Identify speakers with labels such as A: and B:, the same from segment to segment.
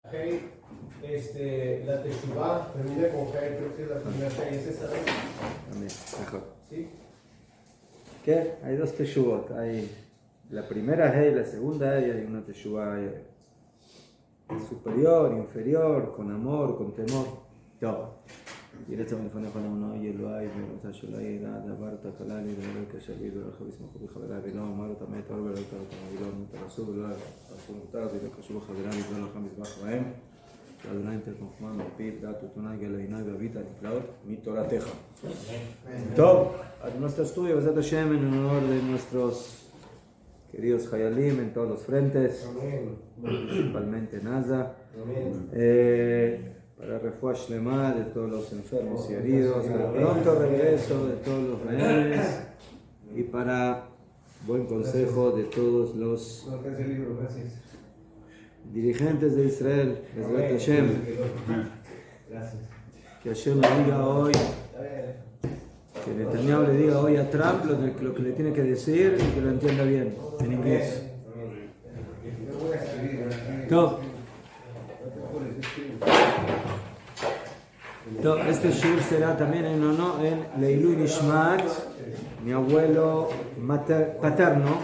A: Hey, la Teshuvah termina con Hey, creo que es la primera Hey, ¿es esa?
B: También, mejor.
A: ¿Sí?
B: ¿Qué? Hay dos teshuvot. Hay la primera hey, la segunda hey, hay una teshuvah superior, inferior, con amor, con temor. Todo. ירצה מלפניך נאמנו אלוהי ואלוהיך שלי רע דבר תקלה לי ולא כאשר בי דברך וישמחו בחבריי ולא אמר את המת אור ולא יקר אותם ולא תרסו ולא תעשו מותר ולא קשור בחבריי ולא לכם מזבח בהם שאדוני אם תלכו חוכמה מפיל דעת ותונה יגלה עיני ואבית הנפלאות מתורתך. Todo, a nuestro estudio, Besat Hashem, en honor de nuestros queridos Hayalim en todos los frentes, principalmente Naza, para refuah shlema de todos los enfermos y heridos, para pronto regreso de todos los rehenes y para buen consejo de todos los dirigentes de Israel. Besat Hashem, que Hashem le diga hoy, que Netanyahu le diga hoy a Trump lo que le tiene que decir y que lo entienda bien en inglés. Todo. Este shur será también en Leilui Nishmat, mi abuelo paterno,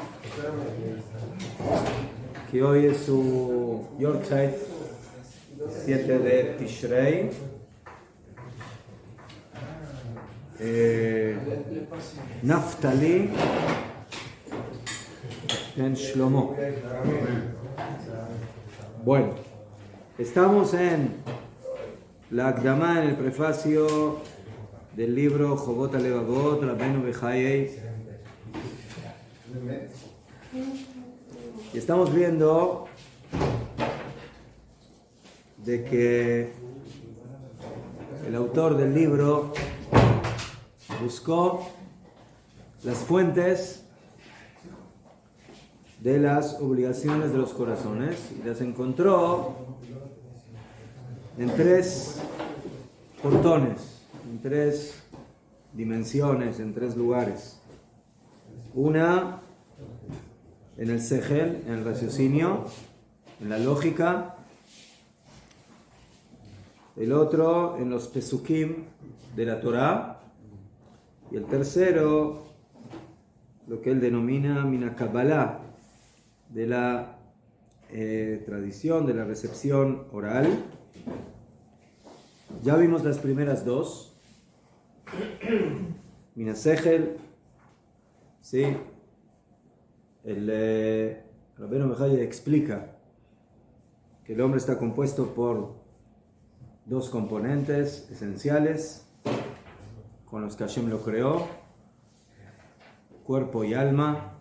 B: que hoy es su Yorkshire, 7 de Tishrei. Naftali en Shlomo. Bueno, estamos en la Akdama, en el prefacio del libro Jobot Alevavot, Rabbeinu Bechayei. Y estamos viendo de que el autor del libro buscó las fuentes de las obligaciones de los corazones y las encontró en 3 portones, en 3 dimensiones, en 3 lugares. Una en el sejel, en el raciocinio, en la lógica. El otro en los pesukim de la Torah. Y el tercero, lo que él denomina Mina Kabbalah, de la tradición, de la recepción oral. Ya vimos las primeras 2. Mina Sechel, ¿sí? El Rabbeinu Bechayei explica que el hombre está compuesto por 2 componentes esenciales con los que Hashem lo creó: cuerpo y alma,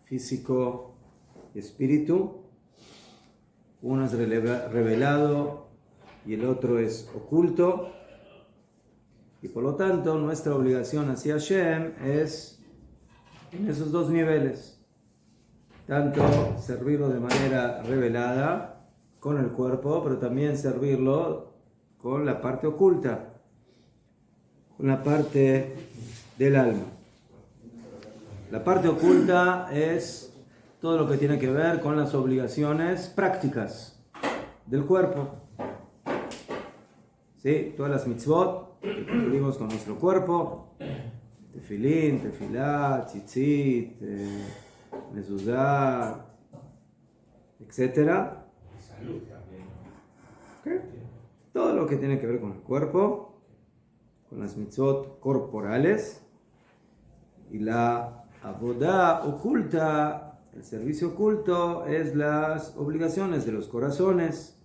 B: físico y espíritu. Uno es revelado y el otro es oculto, y por lo tanto nuestra obligación hacia Hashem es en esos 2 niveles, tanto servirlo de manera revelada con el cuerpo, pero también servirlo con la parte oculta, con la parte del alma. La parte oculta es todo lo que tiene que ver con las obligaciones prácticas del cuerpo. ¿Sí? Todas las mitzvot que cumplimos con nuestro cuerpo: tefilín, tefilá, tzitzit, mezuzá, etc. ¿Okay? Todo lo que tiene que ver con el cuerpo, con las mitzvot corporales. Y la avodá oculta, el servicio oculto, es las obligaciones de los corazones.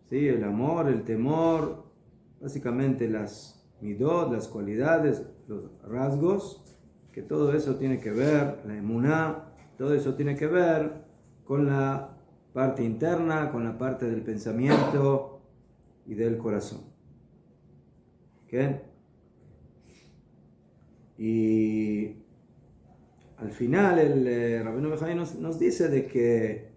B: ¿Sí? El amor, el temor, básicamente las midot, las cualidades, los rasgos, que todo eso tiene que ver, la emuná, todo eso tiene que ver con la parte interna, con la parte del pensamiento y del corazón. ¿Okay? Y al final el Rabbeinu Bechayei nos dice de que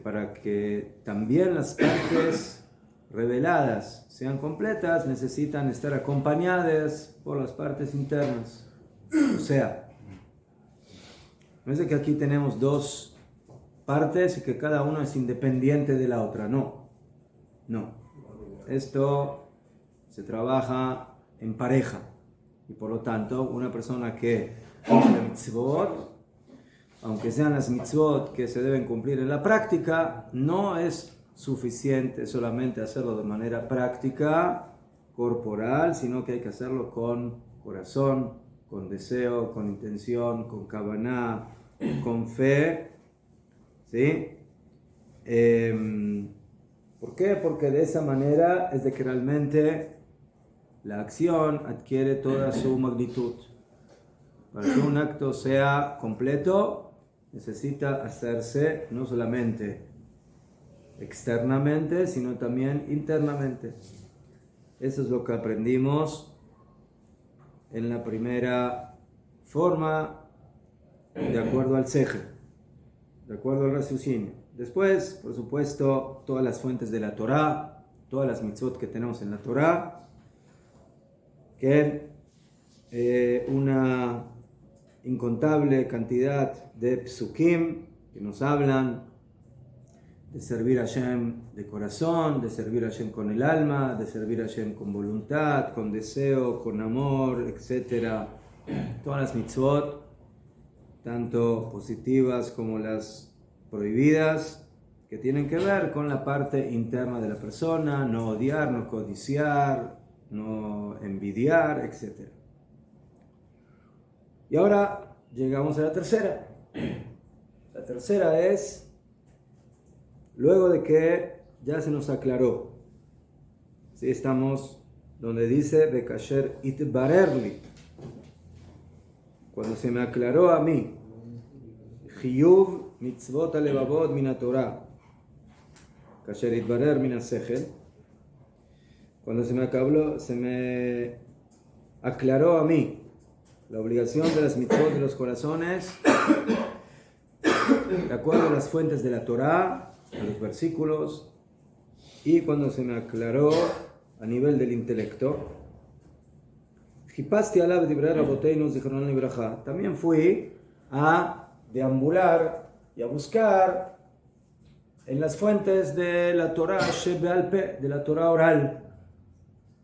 B: para que también las partes reveladas sean completas, necesitan estar acompañadas por las partes internas. O sea, no es de que aquí tenemos 2 partes y que cada uno es independiente de la otra. No. Esto se trabaja en pareja. Y por lo tanto, una persona que cumple mitzvot, aunque sean las mitzvot que se deben cumplir en la práctica, no es suficiente solamente hacerlo de manera práctica, corporal, sino que hay que hacerlo con corazón, con deseo, con intención, con kavaná, con fe. ¿Sí? ¿Por qué? Porque de esa manera es de que realmente la acción adquiere toda su magnitud. Para que un acto sea completo, necesita hacerse no solamente externamente, sino también internamente. Eso es lo que aprendimos en la primera forma, de acuerdo al seje, de acuerdo al raciocinio. Después, por supuesto, todas las fuentes de la Torá, todas las mitzvot que tenemos en la Torá, que una incontable cantidad de psukim que nos hablan de servir a Hashem de corazón, de servir a Hashem con el alma, de servir a Hashem con voluntad, con deseo, con amor, etc. Todas las mitzvot, tanto positivas como las prohibidas, que tienen que ver con la parte interna de la persona, no odiar, no codiciar, no envidiar, etc. Y ahora llegamos a la tercera. La tercera es, luego de que ya se nos aclaró, ¿sí? Estamos donde dice, Bekasher itbarerli, cuando se me aclaró a mí, Chiyuv mitzvot alevavot min Torah, Kasher itbarer min sechel, cuando se me aclaró a mí la obligación de las mitzvot de los corazones, de acuerdo a las fuentes de la Torá, a los versículos, y cuando se me aclaró a nivel del intelecto, también fui a deambular y a buscar en las fuentes de la Torá Shebe'al Pe, de la Torá oral,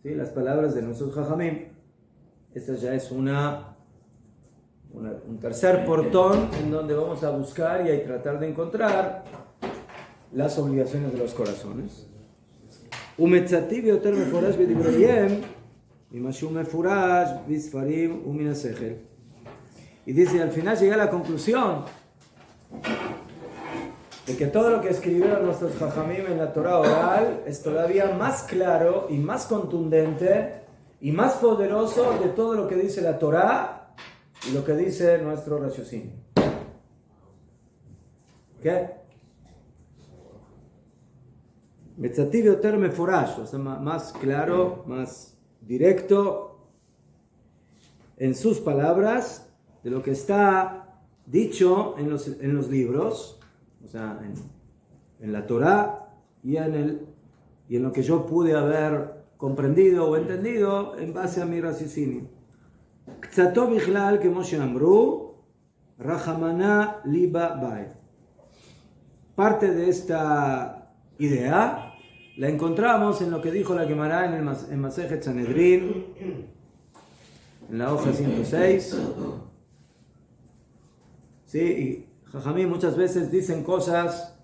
B: ¿sí? Las palabras de nuestros Jajamim. Esta ya es un tercer portón en donde vamos a buscar y a tratar de encontrar las obligaciones de los corazones. Umetzati biyoter meforash b'divrayim mimashu mefurash b'sfarim umin hasechel. Y dice, al final llega a la conclusión de que todo lo que escribieron nuestros Jajamim en la Torah oral es todavía más claro y más contundente y más poderoso de todo lo que dice la Torah y lo que dice nuestro raciocinio. ¿Qué? Metzati yoter meforash, o sea, más claro, más directo en sus palabras de lo que está dicho en los libros, o sea, en la Torá y en lo que yo pude haber comprendido o entendido en base a mi raciocinio. K'tzato bichlal kemo she'amru, rachamana liba bai. Parte de esta idea la encontramos en lo que dijo la Gemara en Masejet Sanedrín, en la hoja 106. Sí, y Jajamí muchas veces dicen cosas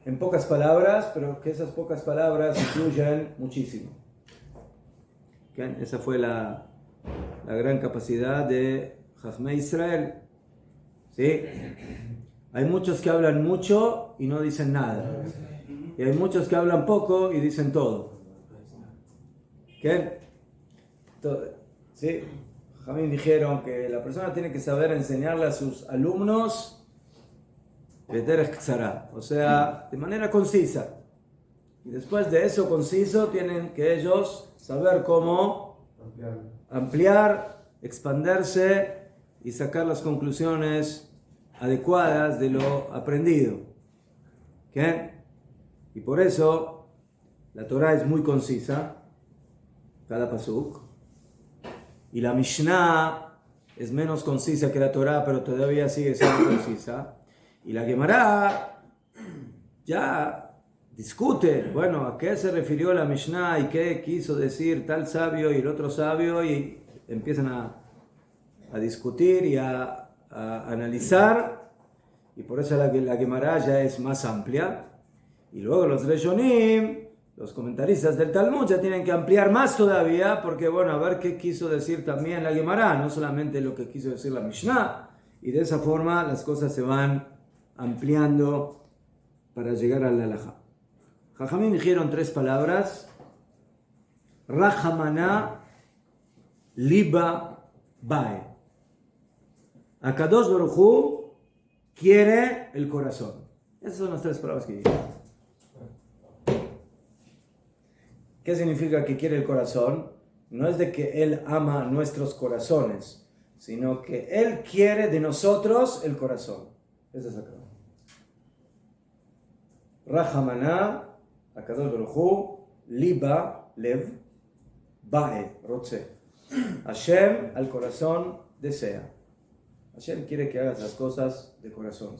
B: en pocas palabras, pero que esas pocas palabras influyen muchísimo. ¿Okay? Esa fue la gran capacidad de Jajmei Israel. ¿Sí? Hay muchos que hablan mucho y no dicen nada. Y hay muchos que hablan poco y dicen todo. ¿Okay? ¿Sí? Jamín dijeron que la persona tiene que saber enseñarle a sus alumnos o sea, de manera concisa. Y después de eso conciso tienen que ellos saber cómo ampliar, expandirse y sacar las conclusiones adecuadas de lo aprendido. ¿Okay? Y por eso la Torah es muy concisa, cada pasuk. Y la Mishnah es menos concisa que la Torah, pero todavía sigue siendo concisa. Y la Gemara ya discute, bueno, ¿a qué se refirió la Mishnah y qué quiso decir tal sabio y el otro sabio? Y empiezan a discutir y a analizar, y por eso la Gemara ya es más amplia. Y luego los Rishonim, los comentaristas del Talmud, ya tienen que ampliar más todavía, porque bueno, a ver qué quiso decir también la Gemara, no solamente lo que quiso decir la Mishnah, y de esa forma las cosas se van ampliando para llegar al halajá. Jajamim dijeron 3 palabras: Rahamana, Liba, Bae. Akadosh Baruj Hu quiere el corazón. Esas son las 3 palabras que dijeron. ¿Qué significa que quiere el corazón? No es de que Él ama nuestros corazones, sino que Él quiere de nosotros el corazón. Esa es acá. Rahamana, Akadosh Baruj Hu, Liba, Lev, Bae, Rotze. Hashem al corazón desea. Hashem quiere que hagas las cosas de corazón.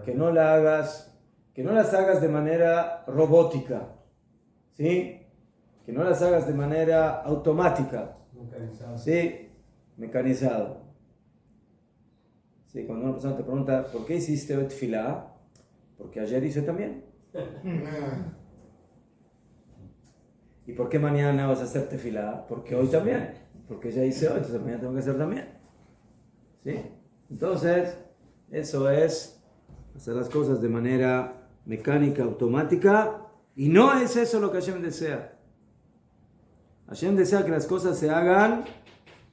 B: Que no las hagas de manera robótica. ¿Sí? Que no las hagas de manera automática.
A: Mecanizado.
B: ¿Sí? Mecanizado. ¿Sí? Cuando una persona te pregunta, ¿por qué hiciste hoy tefilá? Porque ayer hice también. ¿Y por qué mañana vas a hacer tefilá? Porque hoy también. Porque ya hice hoy, entonces mañana tengo que hacer también. ¿Sí? Entonces, eso es hacer las cosas de manera mecánica, automática. Y no es eso lo que Hashem desea. Hashem desea que las cosas se hagan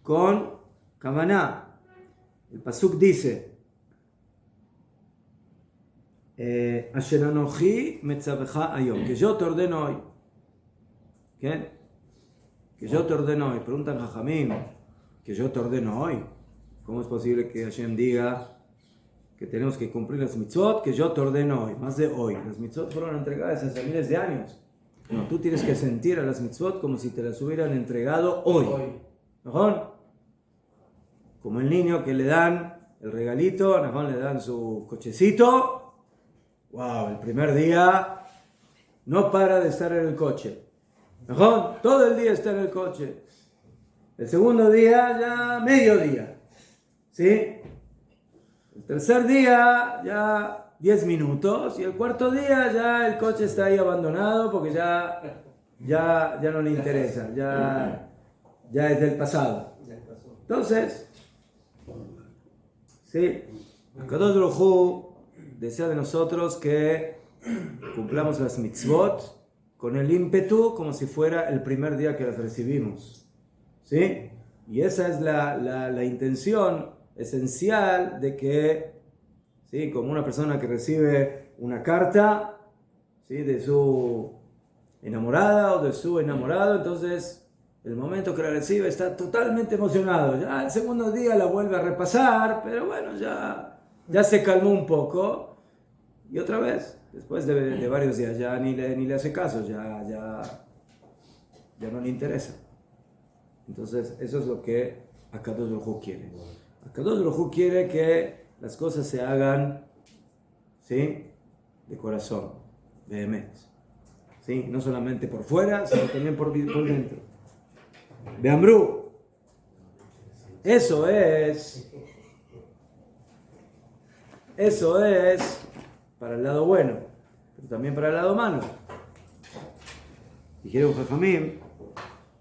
B: con kavaná. El pasuk dice: Asher anochi metzavecha ayom, que yo te ordeno hoy. ¿Qué? Que yo te ordeno hoy. Preguntan Jajamim, que yo te ordeno hoy. ¿Cómo es posible que Hashem diga que tenemos que cumplir las mitzvot que yo te ordeno hoy? Más de hoy. Las mitzvot fueron entregadas hace miles de años. No, tú tienes que sentir a las mitzvot como si te las hubieran entregado hoy. ¿No? Como el niño que le dan el regalito, ¿no? Le dan su cochecito. ¡Wow! El primer día no para de estar en el coche. ¿No? Todo el día está en el coche. El segundo día ya mediodía. ¿Sí? El tercer día ya 10 minutos. Y el cuarto día ya el coche está ahí abandonado porque ya no le interesa. Ya es del pasado. Entonces, ¿sí? Akadosh Baruj Hu desea de nosotros que cumplamos las mitzvot con el ímpetu como si fuera el primer día que las recibimos. ¿Sí? Y esa es la intención esencial de que, ¿sí? Como una persona que recibe una carta, ¿sí? De su enamorada o de su enamorado, entonces el momento que la recibe está totalmente emocionado. Ya el segundo día la vuelve a repasar, pero bueno, ya se calmó un poco. Y otra vez, después de varios días, ya ni le hace caso, ya no le interesa. Entonces, eso es lo que Akadosh Baruj Hu quiere. Akadosh Baruj Hu quiere que las cosas se hagan, ¿sí? De corazón, de emet. ¿Sí? No solamente por fuera, sino también por dentro. Beamru. Eso es para el lado bueno, pero también para el lado malo. Dijeron Jajamim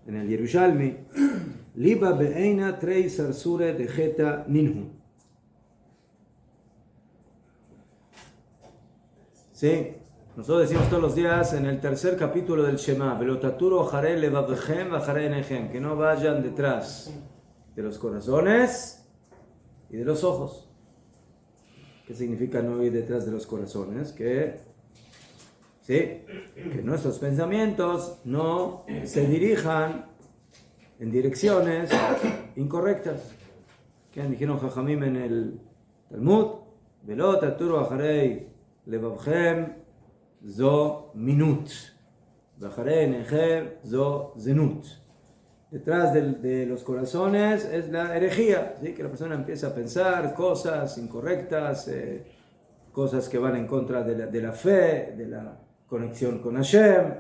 B: en el Yerushalmi: Liba be'eina trei sarsure de geta ninhu. Sí, nosotros decimos todos los días en el tercer capítulo del Shema: Velotaturo ojare levavechem vajare enechem, que no vayan detrás de los corazones y de los ojos. ¿Qué significa no ir detrás de los corazones? Que nuestros pensamientos no se dirijan en direcciones incorrectas. ¿Qué dijeron Jajamim en el Talmud? Velot aturu acharei levavchem zo minut, vacharei enechem zo zenut. Detrás de los corazones es la herejía, ¿sí? Que la persona empieza a pensar cosas incorrectas, cosas que van en contra de la fe, de la conexión con Hashem.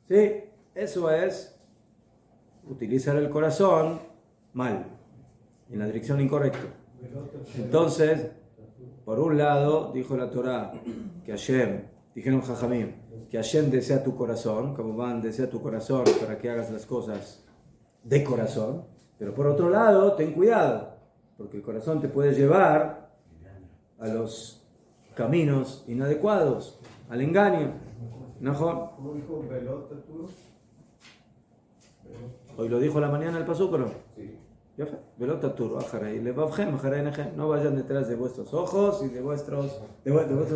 B: ¿Sí? Eso es utilizar el corazón mal, en la dirección incorrecta. Entonces, por un lado, dijo la Torá que Hashem, dijeron Jajamim, que Hashem desea tu corazón, como van, desea tu corazón para que hagas las cosas de corazón. Pero por otro lado, ten cuidado, porque el corazón te puede llevar a los caminos inadecuados, al engaño. ¿No?
A: ¿Cómo dijo Velot Arturo?
B: Hoy lo dijo a la mañana el pasuk, ¿no?
A: Sí.
B: Velot Arturo, no vayan detrás de vuestros ojos y de vuestros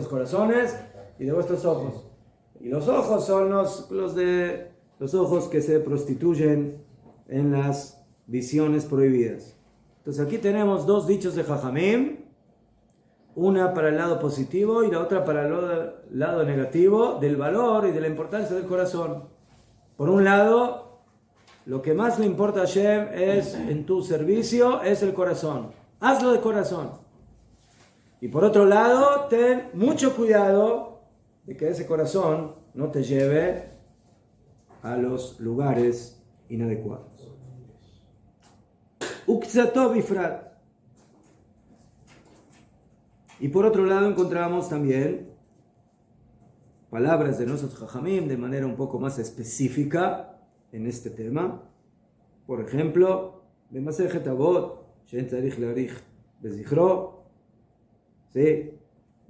B: corazones y de vuestros ojos. Y los ojos son los ojos que se prostituyen en las visiones prohibidas. Entonces aquí tenemos dos dichos de Jajamim, una para el lado positivo y la otra para el lado negativo del valor y de la importancia del corazón. Por un lado, lo que más le importa a Hashem es en tu servicio es el corazón. Hazlo de corazón. Y por otro lado, ten mucho cuidado de que ese corazón no te lleve a los lugares inadecuados. Ukzato bifrat. Y por otro lado encontramos también palabras de nuestros Jajamim de manera un poco más específica en este tema. Por ejemplo, B'Masejet Avot, She'en Tzarich Le'arich Bezichro. ¿Sí?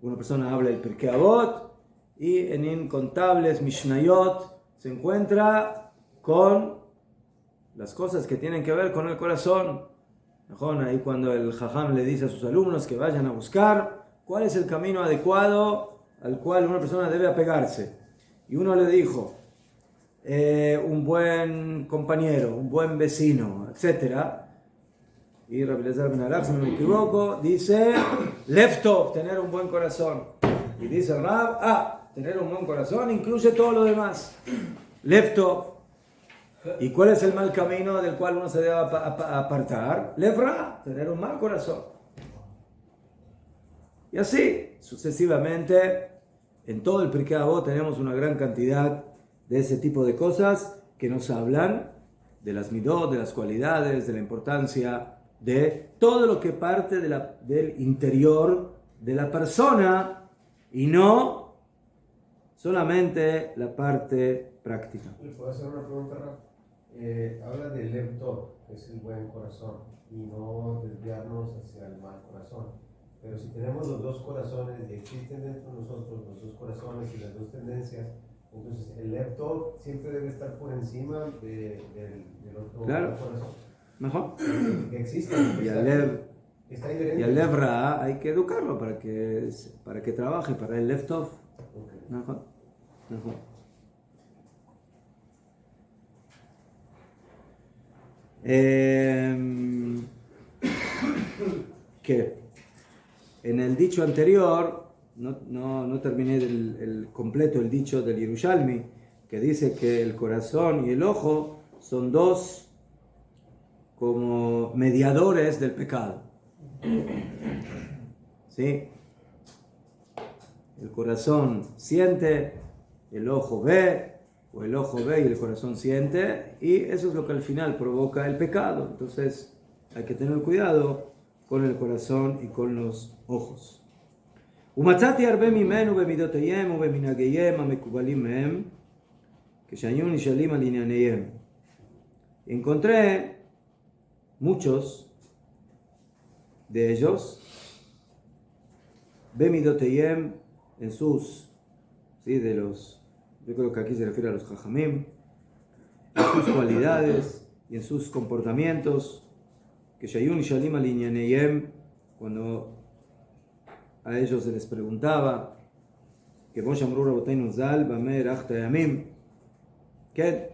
B: Una persona habla el Pirkei Avot y en incontables Mishnayot se encuentra con las cosas que tienen que ver con el corazón. Ahí cuando el Jajam le dice a sus alumnos que vayan a buscar cuál es el camino adecuado al cual una persona debe apegarse. Y uno le dijo, un buen compañero, un buen vecino, etc. Y Rabbi Eliezer Ben Arach, si no me equivoco, dice, Lev Tov, tener un buen corazón. Y dice Rab, tener un buen corazón incluye todo lo demás. Lev Tov. ¿Y cuál es el mal camino del cual uno se debe apartar? Levra, tener un mal corazón. Y así, sucesivamente, en todo el Pirkei Avot tenemos una gran cantidad de ese tipo de cosas que nos hablan de las midot, de las cualidades, de la importancia de todo lo que parte del interior de la persona y no solamente la parte práctica.
A: ¿Le puedo hacer una pregunta, Raf? Habla del Lev Tov, que es el buen corazón, y no desviarnos hacia el mal corazón. Pero si tenemos los dos corazones y existen dentro de nosotros los dos corazones y las dos tendencias, entonces el Lev Tov siempre debe estar por encima del otro corazón.
B: Mejor.
A: Que existe.
B: Y al Lev Ra hay que educarlo para que trabaje para el Lev Tov.
A: Okay.
B: Mejor. Que en el dicho anterior no terminé el completo el dicho del Yerushalmi, que dice que el corazón y el ojo son dos como mediadores del pecado. ¿Sí? El corazón siente, el ojo ve, o el ojo ve y el corazón siente, y eso es lo que al final provoca el pecado. Entonces hay que tener cuidado con el corazón y con los ojos. ומצאתי הרבה ממנו במידותיהם ובמנהגיהם המקובלים מהם, כשהיו נשאלים על ענייניהם. Encontré muchos de ellos, bemidoteyem, en sus, ¿sí? Yo creo que aquí se refiere a los jajamim, en sus cualidades y en sus comportamientos, que shayun y shalim al inyaneyem, cuando a ellos se les preguntaba, que Moshe Amru Raboteinu Zal, Bamer Achtayamim, que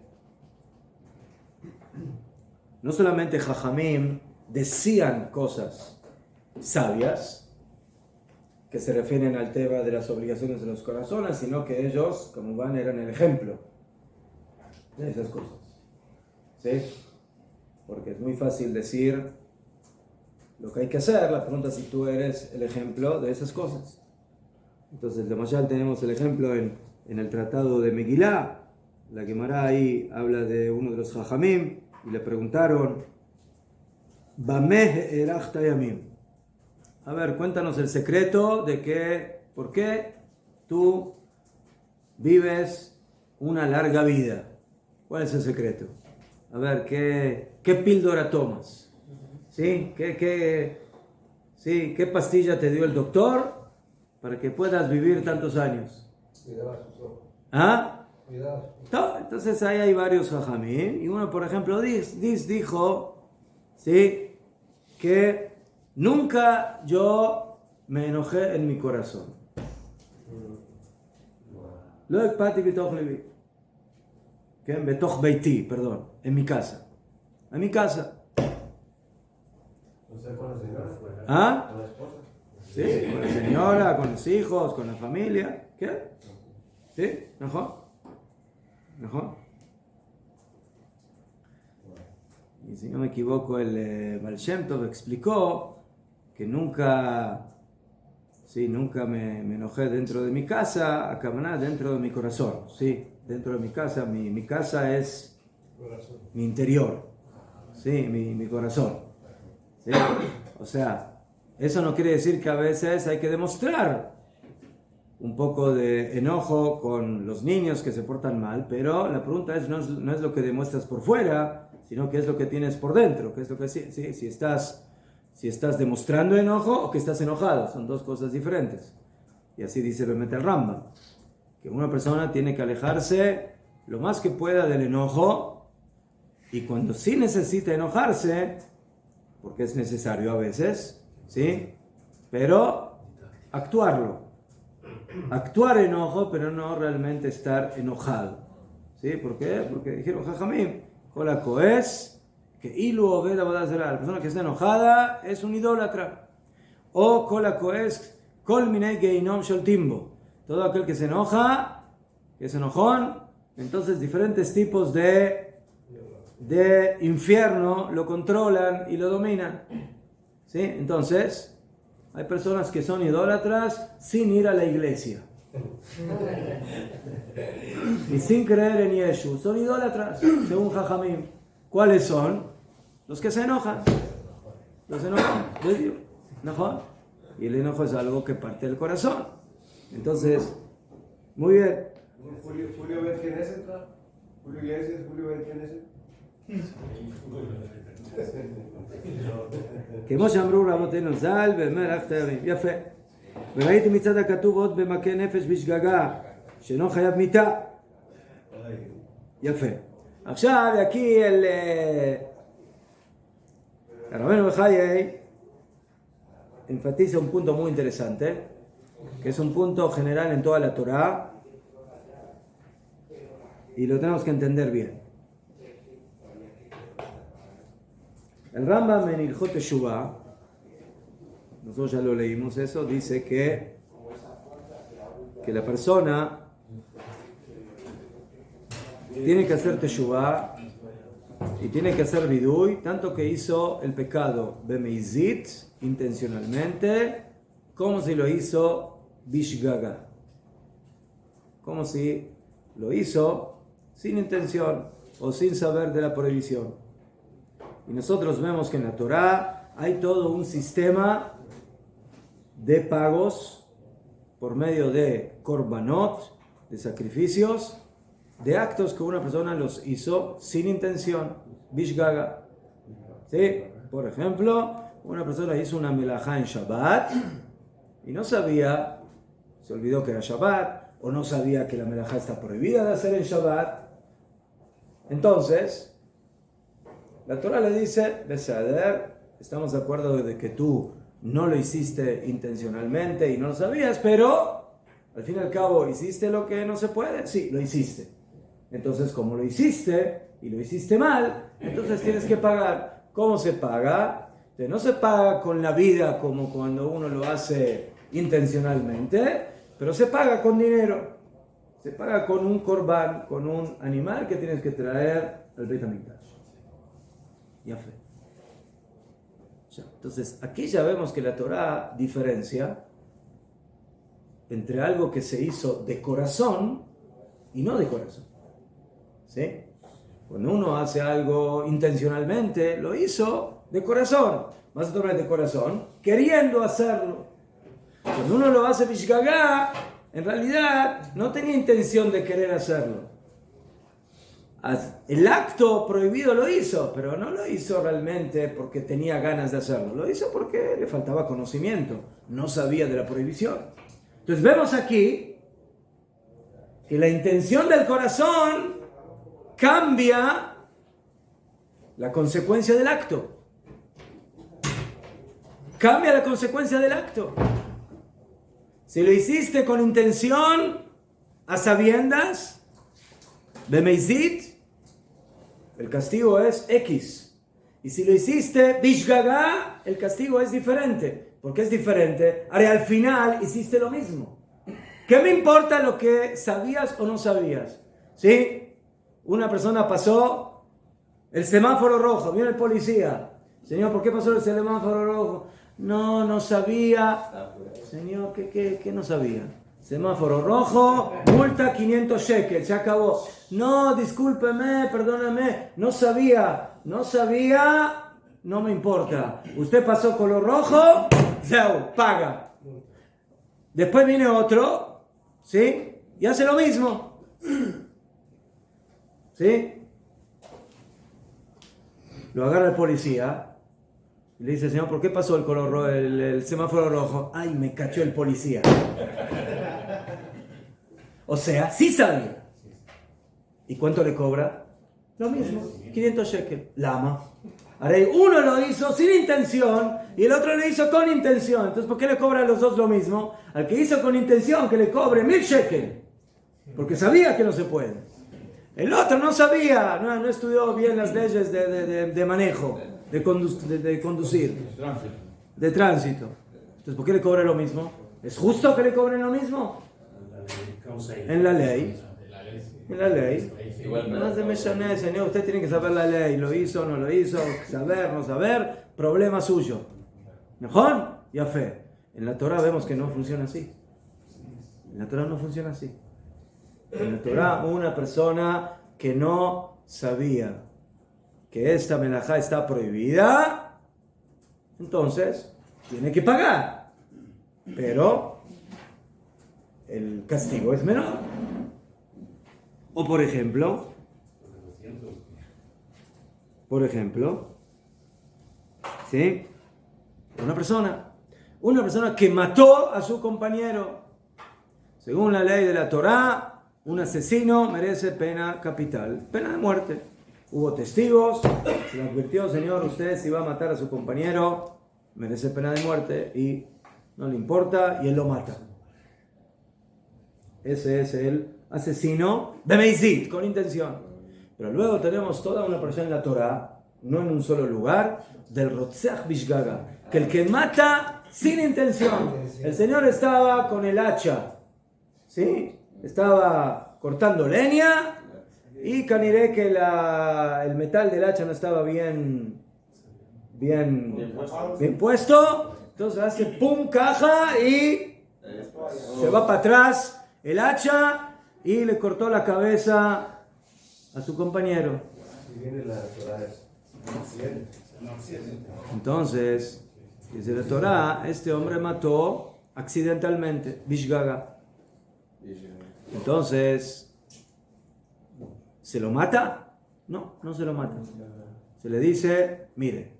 B: no solamente jajamim decían cosas sabias, que se refieren al tema de las obligaciones de los corazones, sino que ellos, como van, eran el ejemplo de esas cosas. ¿Sí? Porque es muy fácil decir lo que hay que hacer, la pregunta es si tú eres el ejemplo de esas cosas. Entonces, de Mayal tenemos el ejemplo en el tratado de Megilá. La Gemara ahí habla de uno de los Jajamim y le preguntaron, Bameh erachta yamim. A ver, cuéntanos el secreto de que, ¿por qué tú vives una larga vida? ¿Cuál es el secreto? A ver, ¿qué píldora tomas? ¿Sí? ¿Qué pastilla te dio el doctor para que puedas vivir tantos años? ¿Ah? Entonces ahí hay varios jajamín. Y uno, por ejemplo, dijo, ¿sí?, que nunca yo me enojé en mi corazón. Lo ekpati bitoch levi. Betoch beiti, perdón, en mi casa. En mi casa.
A: ¿Usted con la señora?
B: ¿Ah?
A: ¿Con la esposa?
B: Sí, con la señora, con los hijos, con la familia. ¿Qué? ¿Sí? ¿Mejor? Y si no me equivoco, el Baal Shem Tov explicó que nunca me enojé dentro de mi casa, acá dentro de mi corazón. Sí, dentro de mi casa. Mi casa es mi interior. Sí, mi corazón. ¿Sí? O sea, eso no quiere decir que a veces hay que demostrar un poco de enojo con los niños que se portan mal, pero la pregunta no es lo que demuestras por fuera, sino qué es lo que tienes por dentro, qué es lo que si estás demostrando enojo o que estás enojado, son dos cosas diferentes. Y así dice realmente el Rambam, que una persona tiene que alejarse lo más que pueda del enojo, y cuando sí necesita enojarse, porque es necesario a veces, ¿sí?, pero actuar enojo, pero no realmente estar enojado. ¿Sí? ¿Por qué? Porque dijeron Jajamim, Kola Koes, que Ilu Oved Avodah Zarah, la persona que está enojada es un idólatra. O Kola Koes, Kol Minei Geinom Shel Timbo, todo aquel que se enoja, que es enojón, entonces diferentes tipos de infierno lo controlan y lo dominan. ¿Sí? Entonces, hay personas que son idólatras sin ir a la iglesia y sin creer en Yeshu. Son idólatras, según Jajamim. ¿Cuáles son? Los que se enojan. Los enojan. ¿No? Y el enojo es algo que parte del corazón. Entonces, muy bien.
A: Julio Ben Knesset, Julio Iglesias, Julio Ben Knesset.
B: כמו שאמרו רבותינו ז"ל, במלאכת הימים. יפה. וראיתי מצד הכתוב עוד במכה נפש בשגגה, שאינו חייב מיתה. יפה. עכשיו, aquí el Rabbeinu Bechaye enfatiza un punto muy interesante, que es un punto general en toda la Torá, y lo tenemos que entender bien. El Rambam en Ilhot Teshuvah, nosotros ya lo leímos eso, dice que la persona tiene que hacer Teshuvah y tiene que hacer Vidui, tanto que hizo el pecado Bemeizit, intencionalmente, como si lo hizo Bishgaga, como si lo hizo sin intención o sin saber de la prohibición. Y nosotros vemos que en la Torá hay todo un sistema de pagos por medio de korbanot, de sacrificios, de actos que una persona los hizo sin intención, bishgaga. ¿Sí? Por ejemplo, una persona hizo una melajá en Shabbat y no sabía, se olvidó que era Shabbat, o no sabía que la melajá está prohibida de hacer en Shabbat. Entonces, la Torah le dice, Besader, estamos de acuerdo de que tú no lo hiciste intencionalmente y no lo sabías, pero al fin y al cabo, ¿hiciste lo que no se puede? Sí, lo hiciste. Entonces, como lo hiciste y lo hiciste mal, entonces tienes que pagar. ¿Cómo se paga? Entonces, no se paga con la vida como cuando uno lo hace intencionalmente, pero se paga con dinero. Se paga con un korban, con un animal que tienes que traer al Beit HaMikdash. Ya fe. Entonces, aquí ya vemos que la Torá diferencia entre algo que se hizo de corazón y no de corazón. ¿Sí? Cuando uno hace algo intencionalmente, lo hizo de corazón. Más de corazón, queriendo hacerlo. Cuando uno lo hace bishgagá, en realidad no tenía intención de querer hacerlo. El acto prohibido lo hizo, pero no lo hizo realmente porque tenía ganas de hacerlo. Lo hizo porque le faltaba conocimiento. No sabía de la prohibición. Entonces vemos aquí que la intención del corazón cambia la consecuencia del acto. Cambia la consecuencia del acto. Si lo hiciste con intención, a sabiendas, bemeizit, el castigo es X. Y si lo hiciste bishgagá, el castigo es diferente. ¿Por qué es diferente? Ahora, al final hiciste lo mismo. ¿Qué me importa lo que sabías o no sabías? ¿Sí? Una persona pasó el semáforo rojo, viene el policía. Señor, ¿por qué pasó el semáforo rojo? No sabía. Señor, ¿qué no sabía? Semáforo rojo, multa 500 shekels, se acabó. No, discúlpeme, perdóname, no sabía, no me importa. Usted pasó color rojo, zeu, paga. Después viene otro, ¿sí? Y hace lo mismo. ¿Sí? Lo agarra el policía y le dice, señor, ¿por qué pasó el color rojo, el semáforo rojo? Ay, me cachó el policía. O sea, sí sabía. ¿Y cuánto le cobra? Lo mismo, 500 shekels. Lama. Ahora, uno lo hizo sin intención y el otro lo hizo con intención. Entonces, ¿por qué le cobran los dos lo mismo? Al que hizo con intención, que le cobre 1000 shekels. Porque sabía que no se puede. El otro no sabía, no estudió bien las leyes de manejo, de conducir, de tránsito. Entonces, ¿por qué le cobra lo mismo? ¿Es justo que le cobren lo mismo? En la ley. En la ley. No se me llame, señor, usted tiene que saber la ley. ¿Lo hizo o no lo hizo? Saber, no saber, problema suyo. ¿Mejor? Ya fe. En la Torah vemos que no funciona así. En la Torah no funciona así. En la Torah, una persona que no sabía que esta melajá está prohibida, entonces tiene que pagar. Pero el castigo es menor. O por ejemplo, ¿sí? Una persona que mató a su compañero. Según la ley de la Torá, un asesino merece pena capital, pena de muerte. Hubo testigos, se le advirtió, señor, usted si va a matar a su compañero, merece pena de muerte y no le importa y él lo mata. Ese es el asesino bemeizit, con intención. Pero luego tenemos toda una persona en la Torá, no en un solo lugar, del Rotzeach Bishgaga, que el que mata sin intención. El señor estaba con el hacha, ¿sí? Estaba cortando leña y caniré que el metal del hacha no estaba bien puesto. Entonces hace pum, caja y se va para atrás el hacha y le cortó la cabeza a su compañero. Entonces, dice la Torá, este hombre mató accidentalmente, Bishgaga. Entonces, ¿se lo mata? No se lo mata. Se le dice, mire,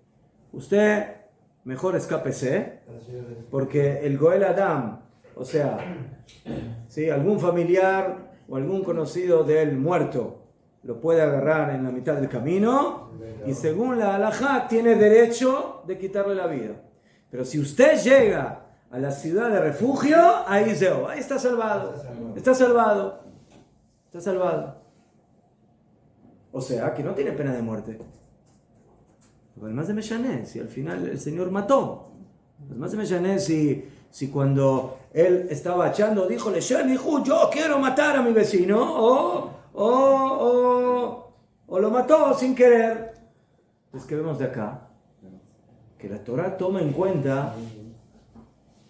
B: usted mejor escápese, porque el Goel Adam, o sea, ¿sí? Algún familiar o algún conocido del muerto lo puede agarrar en la mitad del camino y según la halajá tiene derecho de quitarle la vida. Pero si usted llega a la ciudad de refugio, ahí está salvado. Está salvado. O sea, que no tiene pena de muerte. Además de Meshané, si al final el Señor mató. Además de Meshané, si cuando él estaba echando, dijo, yo quiero matar a mi vecino, o lo mató sin querer. Entonces, ¿qué vemos de acá? Que la Torah toma en cuenta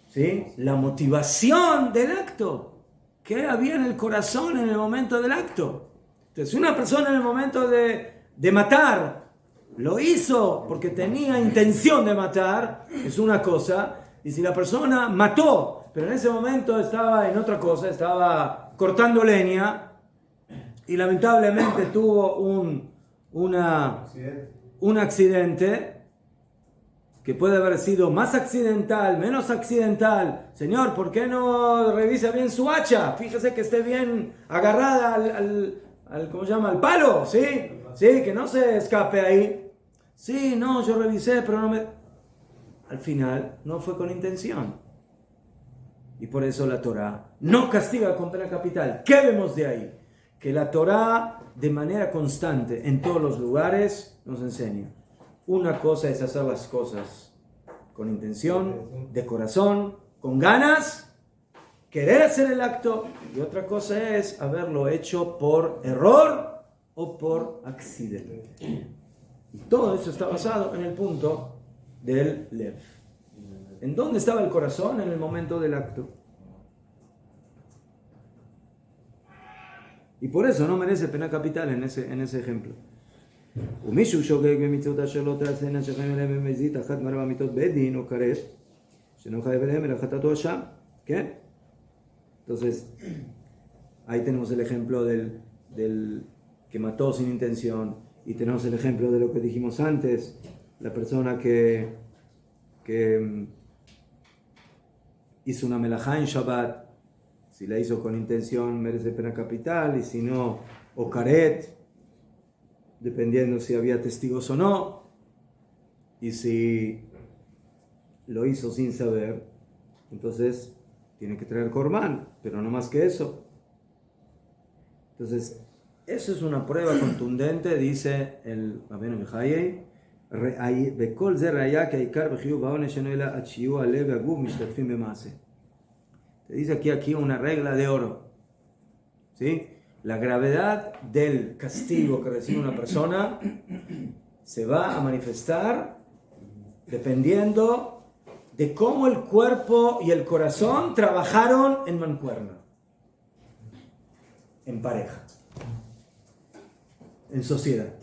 B: ¿sí? La motivación del acto. ¿Qué había en el corazón en el momento del acto? Entonces, si una persona en el momento de matar lo hizo porque tenía intención de matar, es una cosa. Y si la persona mató, pero en ese momento estaba en otra cosa, estaba cortando leña y lamentablemente tuvo un accidente que puede haber sido más accidental, menos accidental. Señor, ¿por qué no revisa bien su hacha? Fíjese que esté bien agarrada ¿cómo se llama? Al palo, ¿sí? Sí, que no se escape ahí. Sí, no, yo revisé, pero no me... Al final, no fue con intención. Y por eso la Torá no castiga con pena capital. ¿Qué vemos de ahí? Que la Torá, de manera constante, en todos los lugares, nos enseña. Una cosa es hacer las cosas con intención, de corazón, con ganas, querer hacer el acto. Y otra cosa es haberlo hecho por error o por accidente. Y todo eso está basado en el punto del lev. ¿En dónde estaba el corazón en el momento del acto? Y por eso no merece pena capital en ese ejemplo. ומישהו שוגג במצוות אשר לא תעשינה שחיים אליהם במזיד אחת מארבע מיתות בית דין או כרת שאינו חייב אליהם אלא חטאתו אשם, ¿qué? Entonces ahí tenemos el ejemplo del que mató sin intención y tenemos el ejemplo de lo que dijimos antes, la persona que hizo una melajá en Shabbat, si la hizo con intención merece pena capital y si no, o karet, dependiendo si había testigos o no, y si lo hizo sin saber, entonces tiene que traer corbán, pero no más que eso. Entonces, eso es una prueba contundente, dice el Rabbeinu Bechayei, בכל זה ראיה כי העיקר בחיוב העונש אינו אלא עד שיהיו הלב והגוף משתתפים במעשה. Te dice aquí una regla de oro, ¿sí? La gravedad del castigo que recibe una persona se va a manifestar dependiendo de cómo el cuerpo y el corazón trabajaron en mancuerna, en pareja, en sociedad.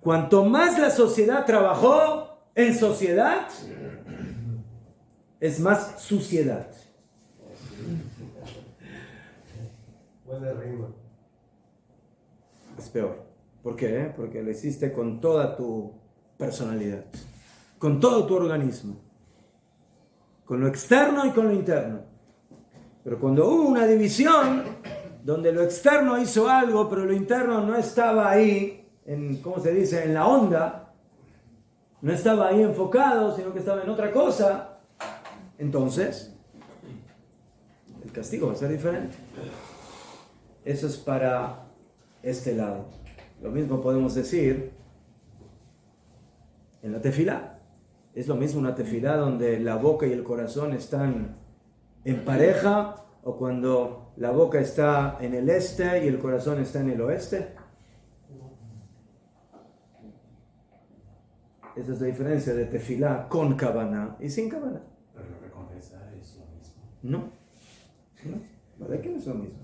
B: Cuanto más la sociedad trabajó en sociedad, es más suciedad.
A: Buena rima.
B: Es peor. ¿Por qué? Porque lo hiciste con toda tu personalidad, con todo tu organismo, con lo externo y con lo interno. Pero cuando hubo una división, donde lo externo hizo algo, pero lo interno no estaba ahí, ¿cómo se dice? En la onda, no estaba ahí enfocado, sino que estaba en otra cosa, entonces el castigo va a ser diferente. Eso es para este lado. Lo mismo podemos decir en la tefilá. Es lo mismo una tefilá donde la boca y el corazón están en pareja, o cuando la boca está en el este y el corazón está en el oeste. Esa es la diferencia de tefilá con kabaná y sin kabaná.
C: Pero la recompensa es lo mismo.
B: No. ¿Verdad que no es lo mismo?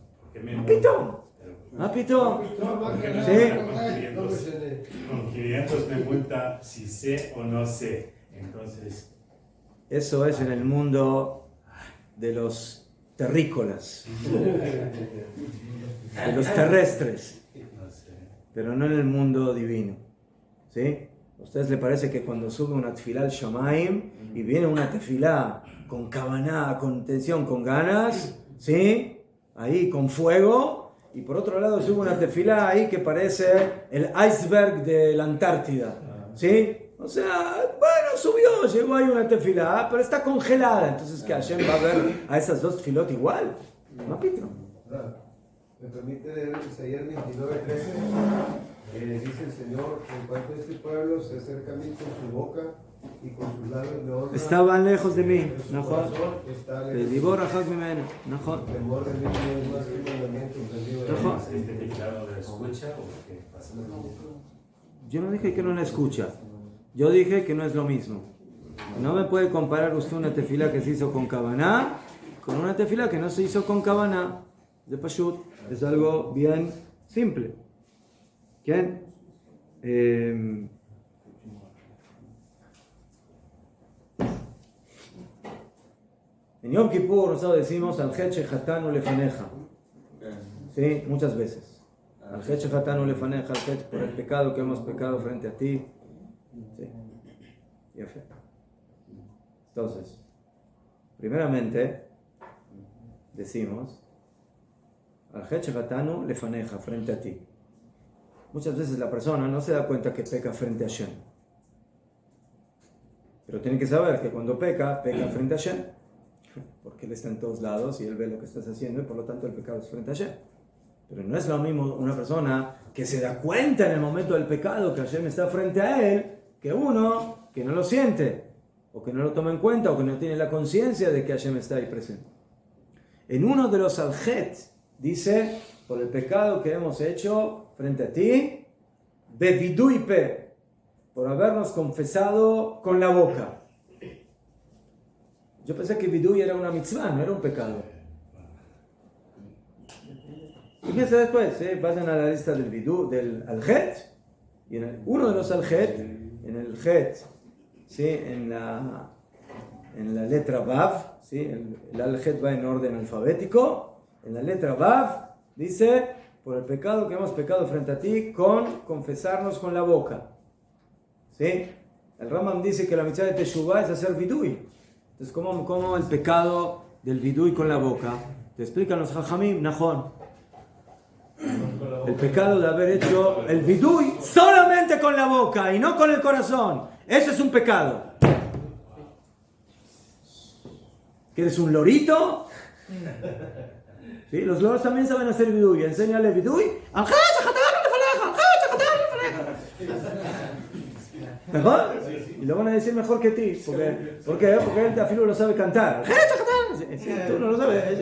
C: ¡Pitón!
B: ¡Pitón!
C: Con 500 me multa si sé o no sé. Entonces...
B: Eso es en el mundo de los terrícolas, de los terrestres,
C: No sé.
B: pero no en el mundo divino. ¿Sí? ¿A ustedes les parece que cuando sube una tefilá al Shamaim y viene una tefilá con kabaná, con intención, con ganas, ¿sí? Ahí con fuego, y por otro lado sube una tefilá ahí que parece el iceberg de la Antártida, ¿sí? O sea, bueno, subió, llegó ahí una tefilá, pero está congelada. Entonces, ¿qué Hashem va a ver a esas dos tefilot igual? No, Pitro.
A: ¿Me permite leer Isaías 29:13? Dice el Señor, en cuanto a este pueblo se acerca a mí con su boca y con sus labios de honra,
B: Estaban lejos de mí,
A: pero su
B: ¿no?
A: corazón está lejos.
B: El divor rajak mimenu, ¿no?
A: El temor de mí no es más que un mandamiento entendido de
B: Ajá.
A: Dios.
C: ¿Este teclado de escucha o qué pasa?
B: Yo no dije que no la escucha. Yo dije que no es lo mismo. No me puede comparar usted una tefilá que se hizo con Kavaná con una tefilá que no se hizo con Kavaná. De Pashut. Es algo bien simple. ¿Quién? En Yom Kippur nosotros decimos al Het Shehatanu Lefaneja. Sí, muchas veces. Al Het Shehatanu Lefaneja, al Het por el pecado que hemos pecado frente a ti. Sí. Ya fue. Entonces, primeramente decimos al Het Shehatanu Lefaneja, frente a ti. Muchas veces la persona no se da cuenta que peca frente a Hashem. Pero tiene que saber que cuando peca frente a Hashem. Porque Él está en todos lados y Él ve lo que estás haciendo y por lo tanto el pecado es frente a Hashem. Pero no es lo mismo una persona que se da cuenta en el momento del pecado que Hashem está frente a él, que uno que no lo siente, o que no lo toma en cuenta, o que no tiene la conciencia de que Hashem está ahí presente. En uno de los aljet dice, por el pecado que hemos hecho frente a ti, bevidui pe, por habernos confesado con la boca. Yo pensé que vidui era una mitzvah, no era un pecado. Fíjense después, vayan a la lista del vidú, del aljet, y en uno de los aljet, en el jet, ¿sí? en la letra vav, ¿sí? el aljet va en orden alfabético, en la letra vav dice, por el pecado que hemos pecado frente a ti, con confesarnos con la boca. ¿Sí? El Rambam dice que la mitzvah de Teshuvah es hacer vidui. Entonces, ¿cómo el pecado del vidui con la boca? Te explican los Jajamim, Najón. El pecado de haber hecho el vidui solamente con la boca y no con el corazón. Eso es un pecado. ¿Que eres un lorito? ¿Sí? Los loros también saben hacer vidui. Enséñale vidui. ¿Mejor? Y lo van a decir mejor que ti. ¿Por qué? Porque él de afilo lo sabe cantar. Tú no lo sabes.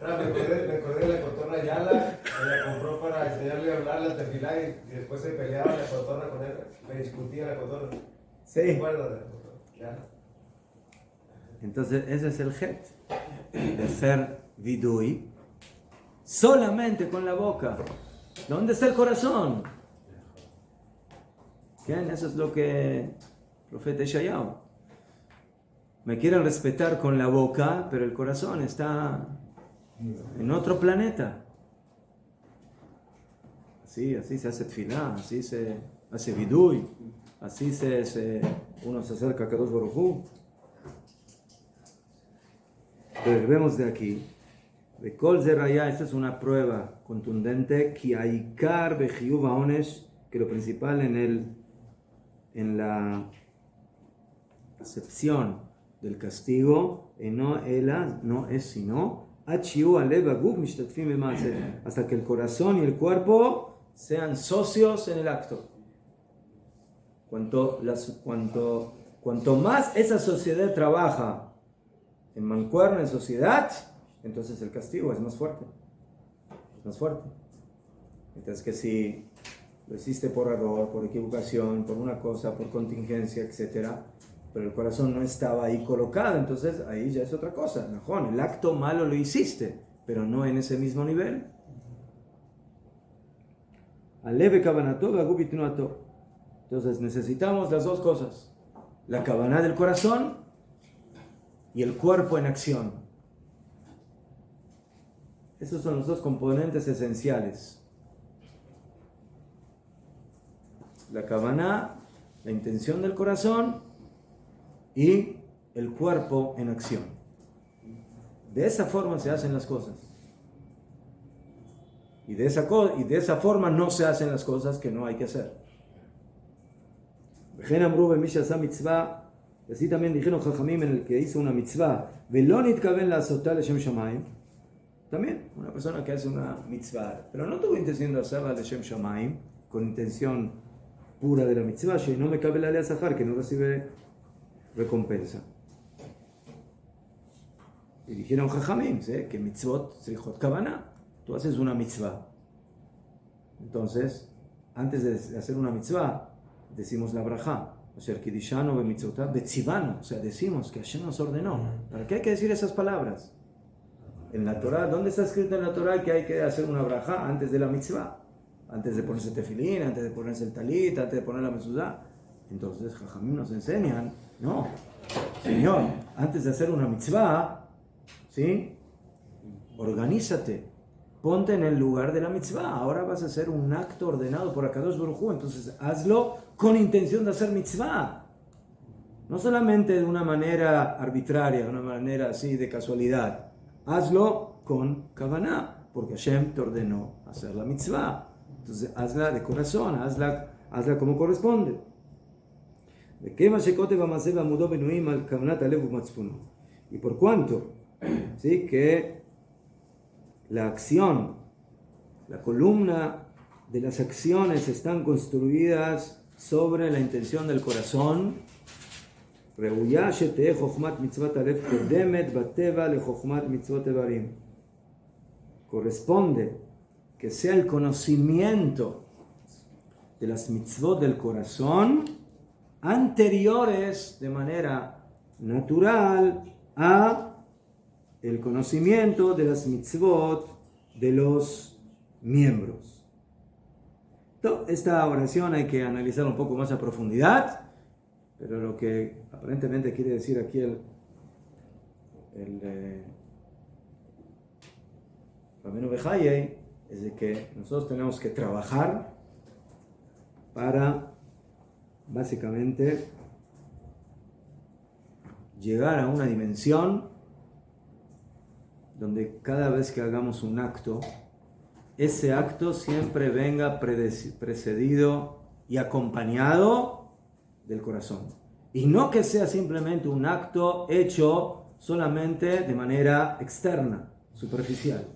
A: Me acordé de la cotorra Yala, me la compró para enseñarle a hablar la tefilá y después se peleaba la cotorra con él, me discutía la cotorra.
B: Sí.
A: ¿Te acuerdas de la cotorra? Yala.
B: Entonces, ese es el jet de hacer vidui solamente con la boca. ¿Dónde está el corazón? ¿Quién? Eso es lo que el profeta Yeshayahu. Me quieren respetar con la boca, pero el corazón está en otro planeta. Así se hace tefilá, así se hace vidui, así uno se acerca a Kadosh Baruj Hu. Pero vemos de aquí, de Kol Zeraya, esta es una prueba contundente, que Aikar Bechiyuv Haonesh, que lo principal en la acepción del castigo, no es sino hasta que el corazón y el cuerpo sean socios en el acto. Cuanto más esa sociedad trabaja en mancuerna, en sociedad, entonces el castigo es más fuerte. Es más fuerte. Mientras que si lo hiciste por error, por equivocación, por una cosa, por contingencia, etc., pero el corazón no estaba ahí colocado, entonces ahí ya es otra cosa. Najón, el acto malo lo hiciste, pero no en ese mismo nivel. Aleve kavanato v'agub itnuato. Entonces necesitamos las dos cosas: la kavaná del corazón y el cuerpo en acción. Esos son los dos componentes esenciales. La kavaná, la intención del corazón, y el cuerpo en acción. De esa forma se hacen las cosas. Y de esa forma no se hacen las cosas que no hay que hacer. Así también dijeron Jajamim en el que hizo una mitzvah. También, una persona que hace una mitzvah, pero no tuvo intención de hacerla Leshem Shamayim, con intención pura de la mitzvah, y no me cabe la ley Sahar, que no recibe recompensa. Y dijeron Jajamim, ¿sí? Que mitzvot tzrichot kavanah. Tú haces una mitzvah. Entonces, antes de hacer una mitzvah, decimos la brajá. Asher kidishanu b'mitzvotav betzivanu, o sea, decimos que Hashem nos ordenó. ¿Para qué hay que decir esas palabras? En la Torah, ¿dónde está escrito en la Torah que hay que hacer una braja antes de la mitzvah? Antes de ponerse tefilín, antes de ponerse el talit, antes de poner la mezuzá. Entonces, Jajamim nos enseñan, no, Señor, antes de hacer una mitzvah, ¿sí? Organízate, ponte en el lugar de la mitzvah. Ahora vas a hacer un acto ordenado por Akadosh Baruj Hu, entonces hazlo con intención de hacer mitzvah. No solamente de una manera arbitraria, de una manera así de casualidad. Hazlo con kavaná, porque Hashem te ordenó hacer la mitzvah. Entonces hazla de corazón, hazla como corresponde. Y por cuanto, ¿sí? Que la acción, la columna de las acciones están construidas sobre la intención del corazón, corresponde que sea el conocimiento de las mitzvot del corazón anteriores de manera natural a el conocimiento de las mitzvot de los miembros. Esta oración hay que analizarla un poco más a profundidad, pero lo que aparentemente quiere decir aquí el Rabbeinu Bechayei es de que nosotros tenemos que trabajar para básicamente llegar a una dimensión donde cada vez que hagamos un acto, ese acto siempre venga precedido y acompañado del corazón. Y no que sea simplemente un acto hecho solamente de manera externa, superficial.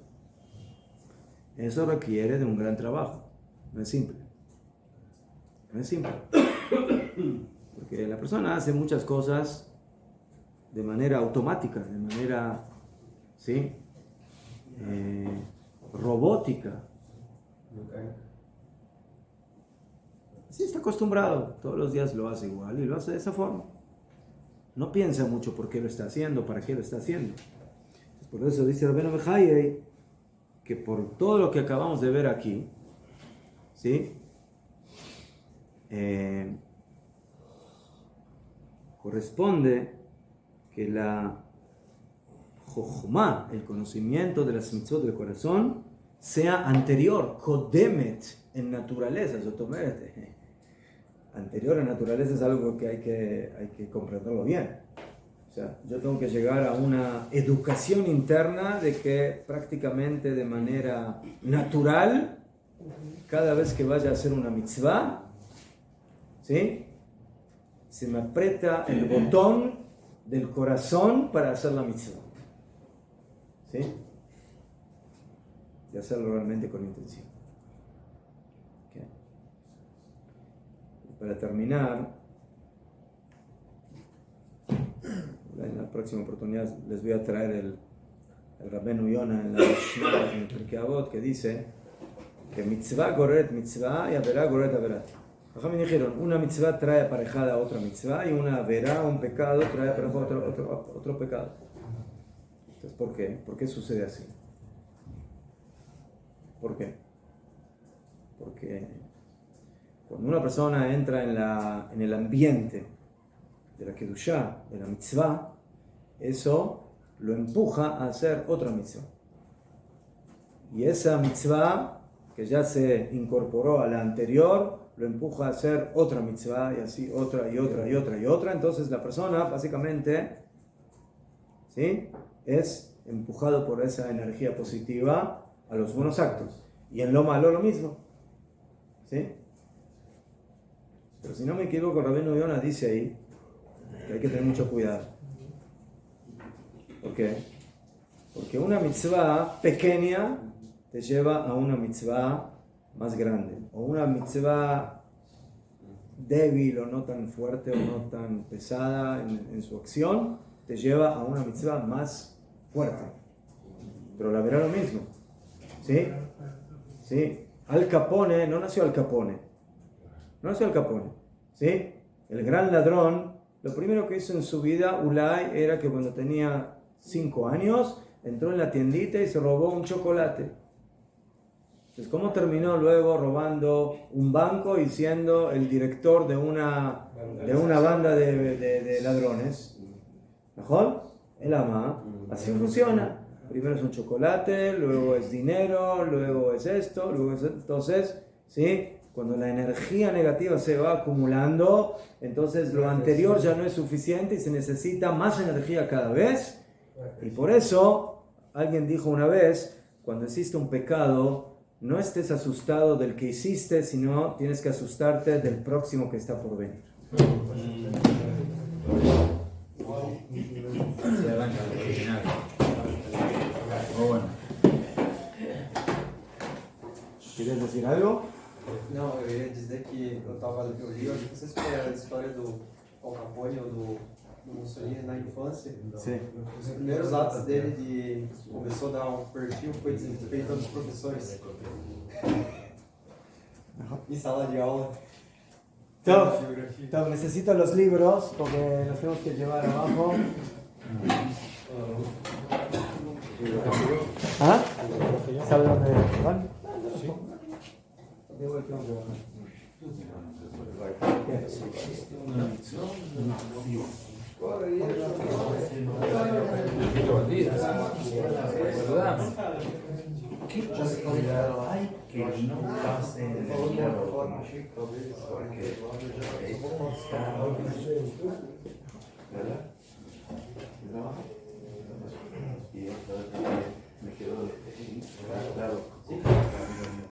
B: Eso requiere de un gran trabajo. No es simple. No es simple. Porque la persona hace muchas cosas de manera automática, de manera, ¿sí? Robótica. Sí, está acostumbrado. Todos los días lo hace igual y lo hace de esa forma. No piensa mucho por qué lo está haciendo, para qué lo está haciendo. Por eso dice Rabbeinu Bechayei que por todo lo que acabamos de ver aquí, ¿sí? Corresponde que la Jochma, el conocimiento de las mitzvot del corazón, sea anterior, kodemet, en naturaleza. Anterior en naturaleza es algo que hay que comprenderlo bien. O sea, yo tengo que llegar a una educación interna de que prácticamente de manera natural, cada vez que vaya a hacer una mitzvah, ¿sí? Se me aprieta el botón del corazón para hacer la mitzvah. ¿Sí? Y hacerlo realmente con intención. Okay. Y para terminar, en la próxima oportunidad les voy a traer el Rabbeinu Yonah en la Mishnah, en el Pirkei Avot, que dice que mitzvah goreret mitzvah y averá goreret averá. Me dijeron, una mitzvah trae aparejada a otra mitzvah y una averá, un pecado, trae aparejado otro pecado. Entonces, ¿por qué? ¿Por qué sucede así? ¿Por qué? Porque cuando una persona entra en el ambiente de la Kedushá, de la mitzvah, eso lo empuja a hacer otra mitzvah. Y esa mitzvah, que ya se incorporó a la anterior, lo empuja a hacer otra mitzvah, y así otra, y otra, y otra, y otra. Entonces la persona, básicamente, ¿sí?, es empujado por esa energía positiva a los buenos actos. Y en lo malo lo mismo. ¿Sí? Pero si no me equivoco, Rabbeinu Yonah dice ahí que hay que tener mucho cuidado. ¿Por qué? Porque una mitzvah pequeña te lleva a una mitzvah más grande. O una mitzvah débil o no tan fuerte o no tan pesada en su acción te lleva a una mitzvah más fuerte. Pero la verá lo mismo. ¿Sí? ¿Sí? Al Capone, no nació Al Capone. No nació Al Capone. ¿Sí? el gran ladrón, lo primero que hizo en su vida, Ulay, era que cuando tenía 5 años, entró en la tiendita y se robó un chocolate. Entonces, ¿cómo terminó luego robando un banco y siendo el director de una banda de ladrones? ¿Mejor? El ama. Así funciona. Primero es un chocolate, luego es dinero, luego es esto, luego es... Entonces, ¿sí? Cuando la energía negativa se va acumulando, entonces lo anterior ya no es suficiente y se necesita más energía cada vez. Y por eso, alguien dijo una vez, cuando existe un pecado, no estés asustado del que hiciste, sino tienes que asustarte del próximo que está por venir.
D: Se arranca el original. Bueno.
B: ¿Quieres decir algo?
E: Não, eu ia dizer que eu li, acho que vocês conhecem a história do Al Capone ou do Mussolini na infância.
B: Sim.
E: Os primeiros atos dele começou a dar um perfil, foi desrespeitando os professores. Em sala de aula.
B: Entonces, necesito los libros porque los tenemos que llevar abajo. ¿Ah? ¿Sabe dónde van? Sí.
D: Cuidado hay que no pase en el diálogo, porque ¿verdad? Y me quedo claro.